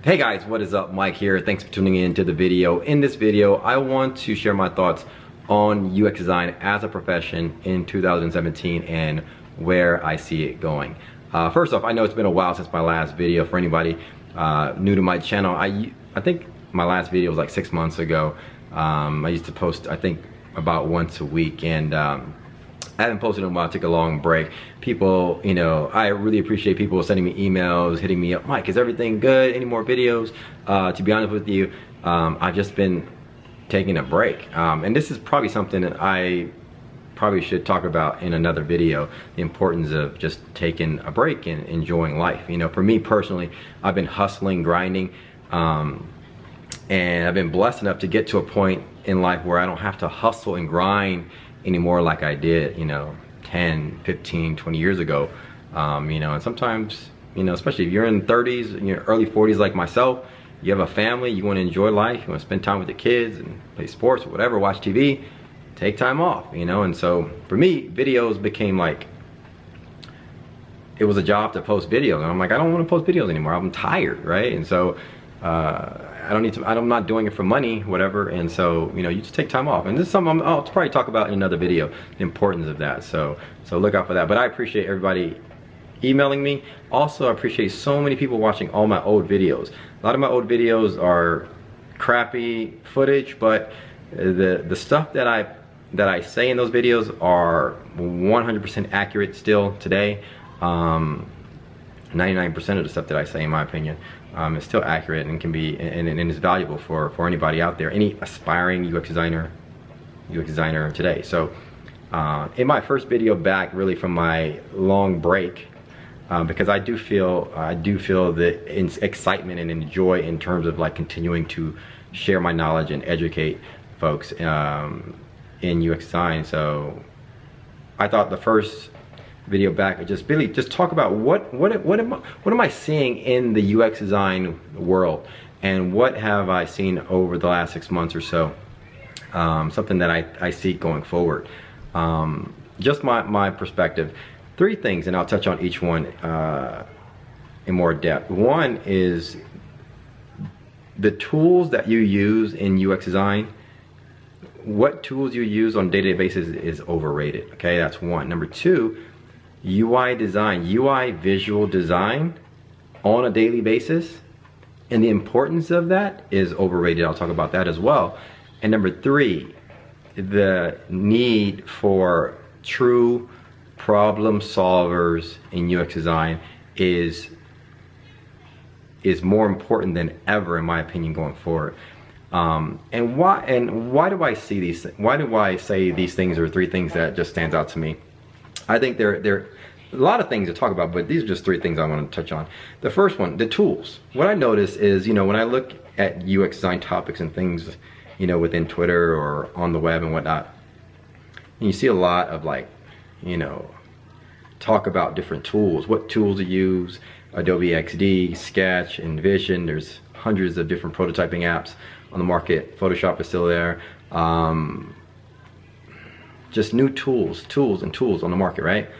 Hey guys, what is up? Mike here. Thanks for tuning in to the video. In this video, I want to share my thoughts on UX design as a profession in 2017 and where I see it going. First off, I know it's been a while since my last video. For anybody new to my channel, I think my last video was like 6 months ago. I used to post, I think, about once a week, and I haven't posted in a while. I took a long break. People, you know, I really appreciate people sending me emails, hitting me up. Mike, is everything good? Any more videos? To be honest with you, I've just been taking a break. And this is probably something that I probably should talk about in another video, the importance of just taking a break and enjoying life. You know, for me personally, I've been hustling, grinding, and I've been blessed enough to get to a point in life where I don't have to hustle and grind anymore like I did, you know, 10, 15, 20 years ago. You know, and sometimes, you know, especially if you're in 30s, in your early 40s like myself, you have a family, you want to enjoy life, you want to spend time with the kids and play sports or whatever, watch TV, take time off, you know. And so for me, videos became like, it was a job to post videos, and I'm like, I don't want to post videos anymore. I'm tired, right? And so I don't need to, I'm not doing it for money, whatever. And so, you know, you just take time off. And this is something I'll probably talk about in another video, the importance of that. So look out for that. But I appreciate everybody emailing me. Also, I appreciate so many people watching all my old videos. A lot of my old videos are crappy footage, but the stuff that I say in those videos are 100% accurate still today. 99% of the stuff that I say, in my opinion, is still accurate and can be and is valuable for anybody out there, any aspiring UX designer today. So in my first video back, really from my long break, because I do feel the excitement and joy in terms of like continuing to share my knowledge and educate folks in UX design. So I thought the first video back, just really just talk about what am I seeing in the UX design world, and what have I seen over the last 6 months or so, something that I see going forward. Just my perspective. 3 things, and I'll touch on each one in more depth. One is the tools that you use in UX design. What tools you use on a day-to-day basis is overrated. Okay, that's one. Number 2, UI design, UI visual design on a daily basis, and the importance of that is overrated. I'll talk about that as well. And number 3, the need for true problem solvers in UX design is more important than ever, in my opinion, going forward. And why do I see these? Why do I say these things are 3 things that just stands out to me? I think there are a lot of things to talk about, but these are just 3 things I want to touch on. The first one, the tools. What I notice is, you know, when I look at UX design topics and things, you know, within Twitter or on the web and whatnot, and you see a lot of, like, you know, talk about different tools, what tools to use, Adobe XD, Sketch, InVision. There's hundreds of different prototyping apps on the market. Photoshop is still there. Just new tools on the market, right?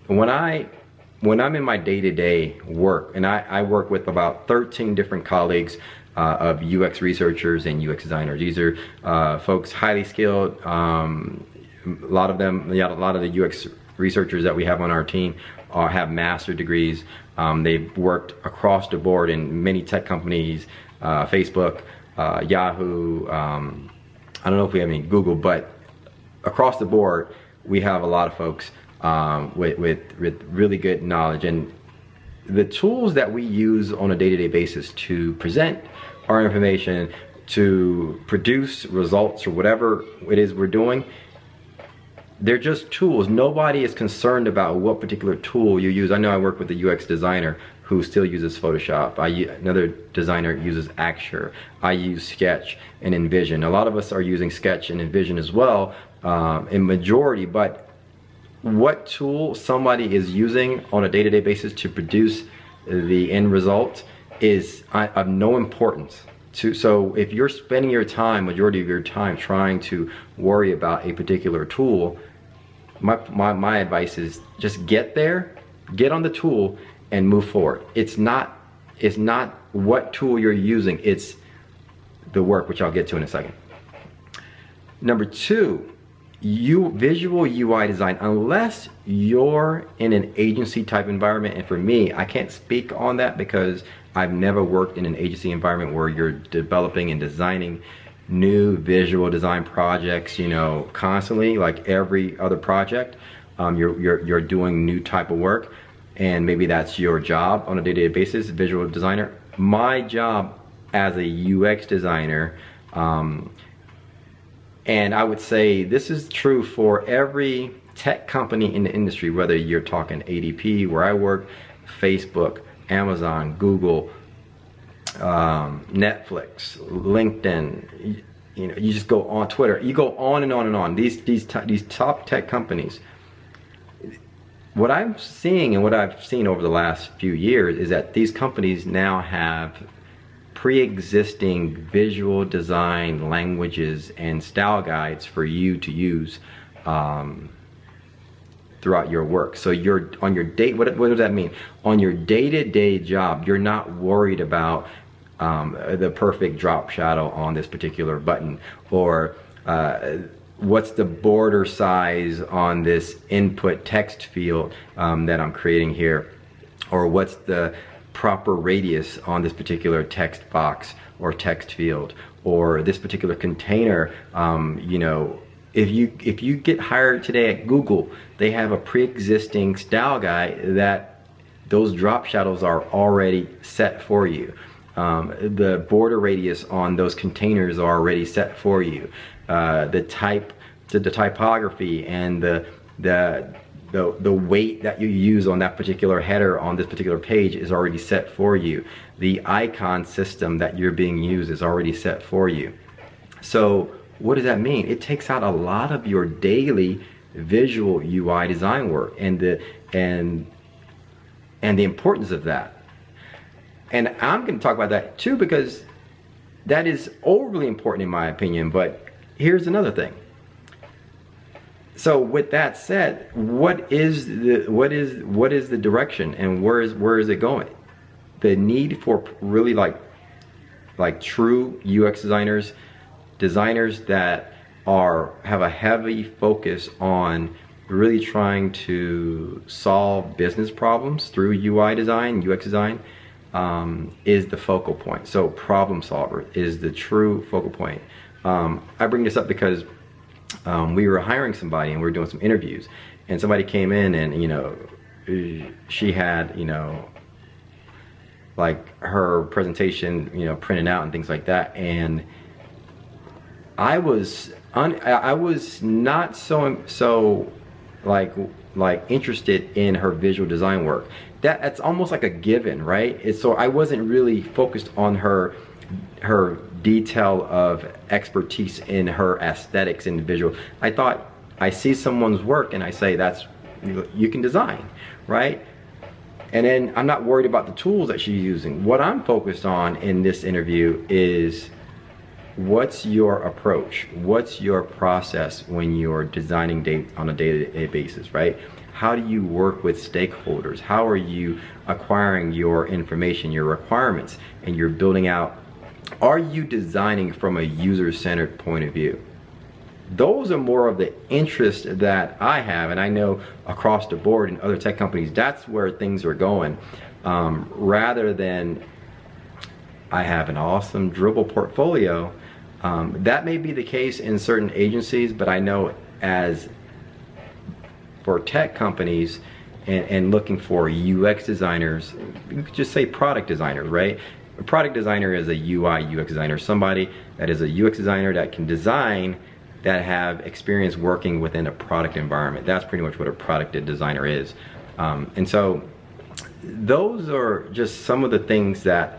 When I'm in my day-to-day work, and I work with about 13 different colleagues of UX researchers and UX designers. These are folks highly skilled. A lot of the UX researchers that we have on our team have master degrees. They've worked across the board in many tech companies, Facebook, Yahoo. I don't know if we have any Google, but across the board, we have a lot of folks with really good knowledge. And the tools that we use on a day-to-day basis to present our information, to produce results or whatever it is we're doing, they're just tools. Nobody is concerned about what particular tool you use. I know I work with a UX designer who still uses Photoshop. Another designer uses Axure. I use Sketch and InVision. A lot of us are using Sketch and InVision as well, in majority, but what tool somebody is using on a day-to-day basis to produce the end result is of no importance. So if you're spending your time, majority of your time, trying to worry about a particular tool, my advice is just get there, get on the tool, and move forward. It's not It's not what tool you're using, it's the work, which I'll get to in a second. Number two, visual UI design, unless you're in an agency type environment, and for me, I can't speak on that because I've never worked in an agency environment where you're developing and designing new visual design projects, you know, constantly, like every other project. You're doing new type of work, and maybe that's your job on a day-to-day basis, visual designer. My job as a UX designer, and I would say this is true for every tech company in the industry, whether you're talking ADP, where I work, Facebook, Amazon, Google, Netflix, LinkedIn, you know, you just go on Twitter, you go on and on and on. These top tech companies, what I'm seeing and what I've seen over the last few years is that these companies now have pre-existing visual design languages and style guides for you to use throughout your work. So you're on your what does that mean? On your day-to-day job, you're not worried about the perfect drop shadow on this particular button, or what's the border size on this input text field that I'm creating here, or what's the proper radius on this particular text box or text field, or this particular container. You know, if you get hired today at Google, they have a pre-existing style guide that those drop shadows are already set for you. The border radius on those containers are already set for you. The typography and the weight that you use on that particular header on this particular page is already set for you. The icon system that you're being used is already set for you. So what does that mean? It takes out a lot of your daily visual UI design work and the importance of that. And I'm going to talk about that too, because that is overly important in my opinion. But here's another thing. So with that said, what is the direction, and where is it going? The need for really like true UX designers that have a heavy focus on really trying to solve business problems through UI design, UX design, is the focal point. So problem solver is the true focal point. I bring this up because we were hiring somebody and we were doing some interviews, and somebody came in and, you know, she had, you know, like her presentation, you know, printed out and things like that, and I was not so like interested in her visual design work. That's almost like a given, right? So I wasn't really focused on her detail of expertise in her aesthetics and visual. I thought, I see someone's work and I say, that's, you can design, right? And then I'm not worried about the tools that she's using. What I'm focused on in this interview is, what's your approach? What's your process when you're designing on a day-to-day basis, right? How do you work with stakeholders? How are you acquiring your information, your requirements, and you're building out? Are you designing from a user-centered point of view? Those are more of the interest that I have, and I know across the board in other tech companies, that's where things are going, rather than I have an awesome dribble portfolio. That may be the case in certain agencies, but I know as for tech companies and looking for UX designers, you could just say product designers, right? A product designer is a UI UX designer, somebody that is a UX designer that can design, that have experience working within a product environment. That's pretty much what a product designer is. And so those are just some of the things that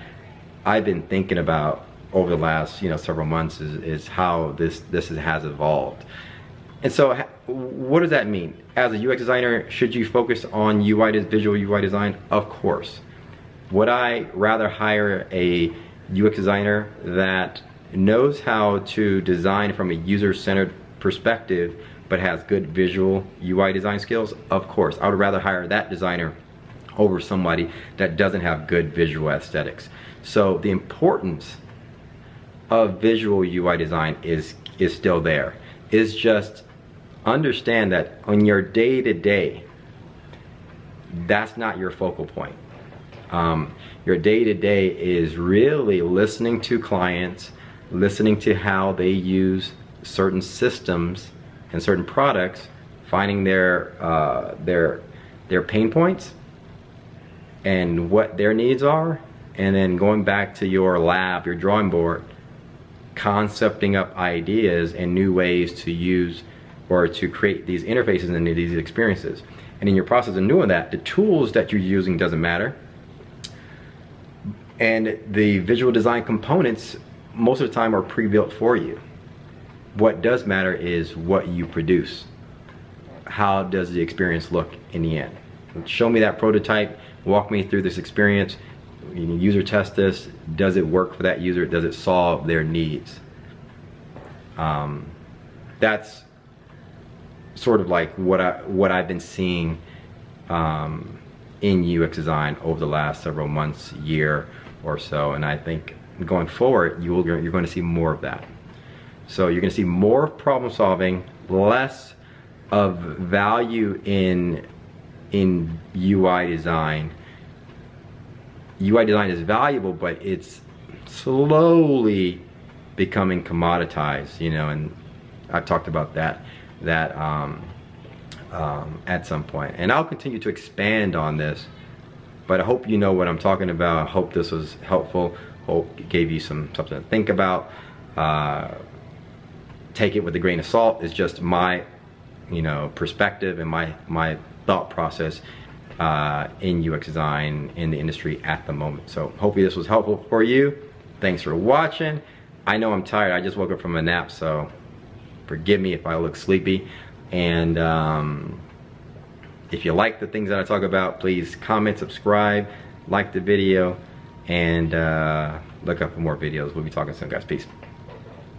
I've been thinking about over the last, you know, several months, is how this has evolved. And so what does that mean? As a UX designer, should you focus on visual UI design? Of course. Would I rather hire a UX designer that knows how to design from a user-centered perspective but has good visual UI design skills? Of course. I would rather hire that designer over somebody that doesn't have good visual aesthetics. So the importance of visual UI design is still there. It's just understand that on your day-to-day, that's not your focal point. Your day-to-day is really listening to clients, listening to how they use certain systems and certain products, finding their pain points and what their needs are, and then going back to your lab, your drawing board, concepting up ideas and new ways to use or to create these interfaces and these experiences. And in your process of doing that, the tools that you're using doesn't matter. And the visual design components, most of the time, are pre-built for you. What does matter is what you produce. How does the experience look in the end? Show me that prototype, walk me through this experience, user test this. Does it work for that user? Does it solve their needs? That's sort of like what I've been seeing in UX design over the last several months, year or so, and I think going forward you're going to see more of that. So you're going to see more problem solving, less of value in UI design. UI design is valuable, but it's slowly becoming commoditized, you know, and I've talked about that at some point, and I'll continue to expand on this, but I hope you know what I'm talking about. I hope this was helpful. Hope it gave you something to think about. Take it with a grain of salt. It's just my, you know, perspective and my thought process in UX design in the industry at the moment. So hopefully this was helpful for you. Thanks for watching. I know I'm tired. I just woke up from a nap, so forgive me if I look sleepy. And if you like the things that I talk about, please comment, subscribe, like the video, and look up for more videos. We'll be talking soon, guys. Peace.